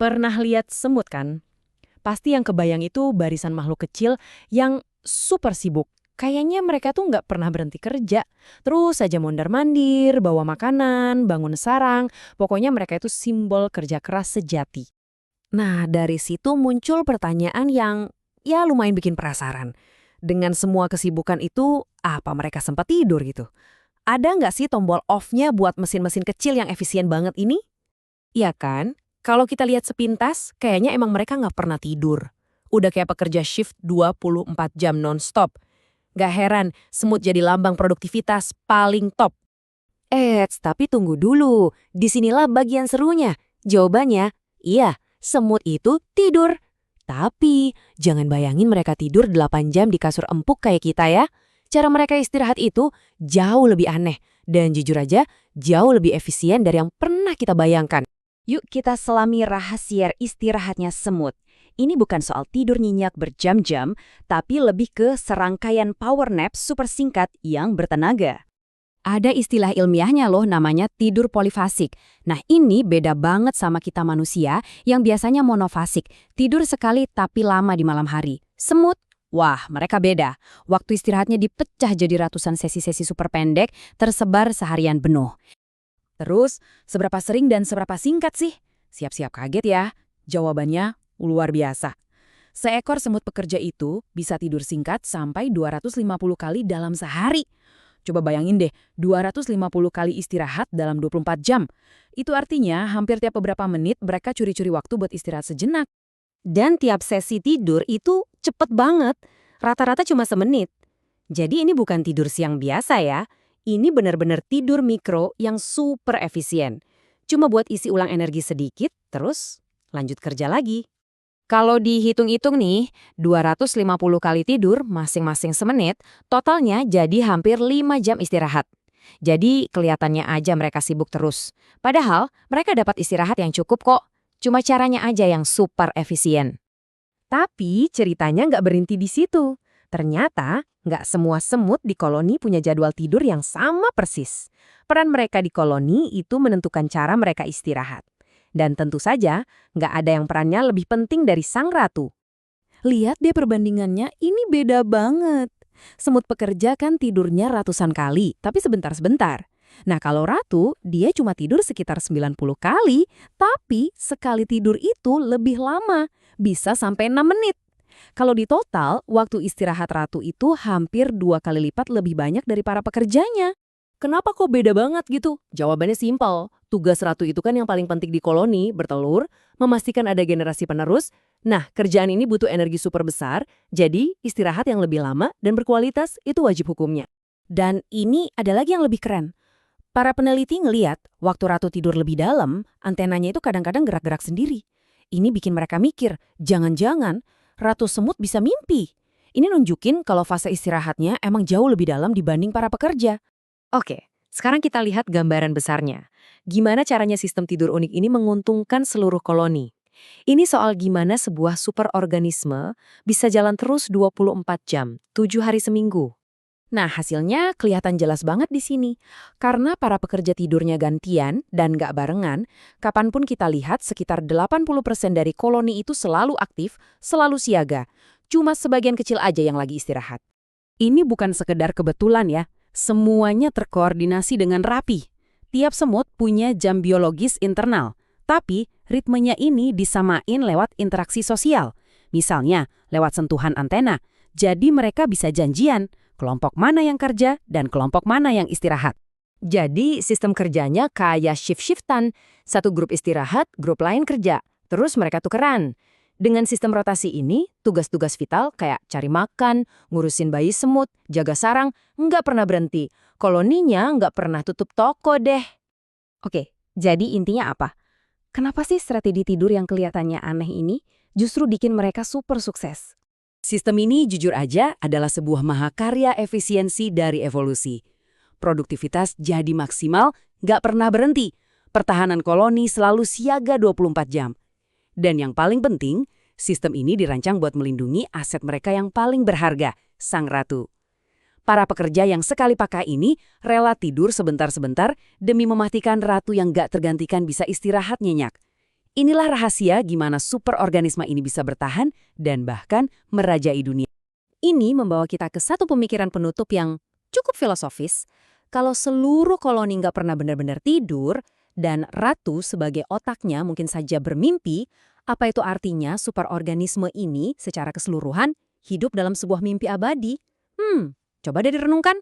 Pernah lihat semut kan? Pasti yang kebayang itu barisan makhluk kecil yang super sibuk. Kayaknya mereka tuh nggak pernah berhenti kerja. Terus aja mondar-mandir, bawa makanan, bangun sarang. Pokoknya mereka itu simbol kerja keras sejati. Nah, dari situ muncul pertanyaan yang ya lumayan bikin penasaran. Dengan semua kesibukan itu, apa mereka sempat tidur gitu? Ada nggak sih tombol off-nya buat mesin-mesin kecil yang efisien banget ini? Iya kan? Kalau kita lihat sepintas, kayaknya emang mereka nggak pernah tidur. Udah kayak pekerja shift 24 jam non-stop. Gak heran, semut jadi lambang produktivitas paling top. Tapi tunggu dulu. Disinilah bagian serunya. Jawabannya, iya, semut itu tidur. Tapi, jangan bayangin mereka tidur 8 jam di kasur empuk kayak kita ya. Cara mereka istirahat itu jauh lebih aneh. Dan jujur aja, jauh lebih efisien dari yang pernah kita bayangkan. Yuk kita selami rahasia istirahatnya semut. Ini bukan soal tidur nyenyak berjam-jam, tapi lebih ke serangkaian power nap super singkat yang bertenaga. Ada istilah ilmiahnya loh namanya tidur polifasik. Nah ini beda banget sama kita manusia yang biasanya monofasik, tidur sekali tapi lama di malam hari. Semut, wah mereka beda. Waktu istirahatnya dipecah jadi ratusan sesi-sesi super pendek tersebar seharian penuh. Terus, seberapa sering dan seberapa singkat sih? Siap-siap kaget ya. Jawabannya luar biasa. Seekor semut pekerja itu bisa tidur singkat sampai 250 kali dalam sehari. Coba bayangin deh, 250 kali istirahat dalam 24 jam. Itu artinya hampir tiap beberapa menit mereka curi-curi waktu buat istirahat sejenak. Dan tiap sesi tidur itu cepet banget. Rata-rata cuma semenit. Jadi ini bukan tidur siang biasa ya. Ini benar-benar tidur mikro yang super efisien. Cuma buat isi ulang energi sedikit, terus lanjut kerja lagi. Kalau dihitung-hitung nih, 250 kali tidur masing-masing semenit, totalnya jadi hampir 5 jam istirahat. Jadi kelihatannya aja mereka sibuk terus. Padahal mereka dapat istirahat yang cukup kok. Cuma caranya aja yang super efisien. Tapi ceritanya nggak berhenti di situ. Ternyata nggak semua semut di koloni punya jadwal tidur yang sama persis. Peran mereka di koloni itu menentukan cara mereka istirahat. Dan tentu saja, nggak ada yang perannya lebih penting dari sang ratu. Lihat deh perbandingannya, ini beda banget. Semut pekerja kan tidurnya ratusan kali, tapi sebentar-sebentar. Nah kalau ratu, dia cuma tidur sekitar 90 kali, tapi sekali tidur itu lebih lama, bisa sampai 6 menit. Kalau di total, waktu istirahat ratu itu hampir 2 kali lipat lebih banyak dari para pekerjanya. Kenapa kok beda banget gitu? Jawabannya simpel. Tugas ratu itu kan yang paling penting di koloni, bertelur, memastikan ada generasi penerus. Nah, kerjaan ini butuh energi super besar, jadi istirahat yang lebih lama dan berkualitas itu wajib hukumnya. Dan ini ada lagi yang lebih keren. Para peneliti ngeliat, waktu ratu tidur lebih dalam, antenanya itu kadang-kadang gerak-gerak sendiri. Ini bikin mereka mikir, jangan-jangan ratu semut bisa mimpi. Ini nunjukin kalau fase istirahatnya emang jauh lebih dalam dibanding para pekerja. Oke, sekarang kita lihat gambaran besarnya. Gimana caranya sistem tidur unik ini menguntungkan seluruh koloni. Ini soal gimana sebuah superorganisme bisa jalan terus 24 jam, 7 hari seminggu. Nah, hasilnya kelihatan jelas banget di sini. Karena para pekerja tidurnya gantian dan nggak barengan, kapanpun kita lihat sekitar 80% dari koloni itu selalu aktif, selalu siaga. Cuma sebagian kecil aja yang lagi istirahat. Ini bukan sekedar kebetulan ya. Semuanya terkoordinasi dengan rapi. Tiap semut punya jam biologis internal, tapi ritmenya ini disamain lewat interaksi sosial. Misalnya, lewat sentuhan antena. Jadi mereka bisa janjian, kelompok mana yang kerja dan kelompok mana yang istirahat. Jadi sistem kerjanya kayak shift-shiftan. Satu grup istirahat, grup lain kerja. Terus mereka tukeran. Dengan sistem rotasi ini, tugas-tugas vital kayak cari makan, ngurusin bayi semut, jaga sarang, nggak pernah berhenti. Koloninya nggak pernah tutup toko deh. Oke, jadi intinya apa? Kenapa sih strategi tidur yang kelihatannya aneh ini justru bikin mereka super sukses? Sistem ini jujur aja adalah sebuah mahakarya efisiensi dari evolusi. Produktivitas jadi maksimal, nggak pernah berhenti. Pertahanan koloni selalu siaga 24 jam. Dan yang paling penting, sistem ini dirancang buat melindungi aset mereka yang paling berharga, sang ratu. Para pekerja yang sekali pakai ini rela tidur sebentar-sebentar demi memastikan ratu yang gak tergantikan bisa istirahat nyenyak. Inilah rahasia gimana superorganisme ini bisa bertahan dan bahkan merajai dunia. Ini membawa kita ke satu pemikiran penutup yang cukup filosofis. Kalau seluruh koloni nggak pernah benar-benar tidur, dan ratu sebagai otaknya mungkin saja bermimpi, apa itu artinya superorganisme ini secara keseluruhan hidup dalam sebuah mimpi abadi? Coba deh direnungkan.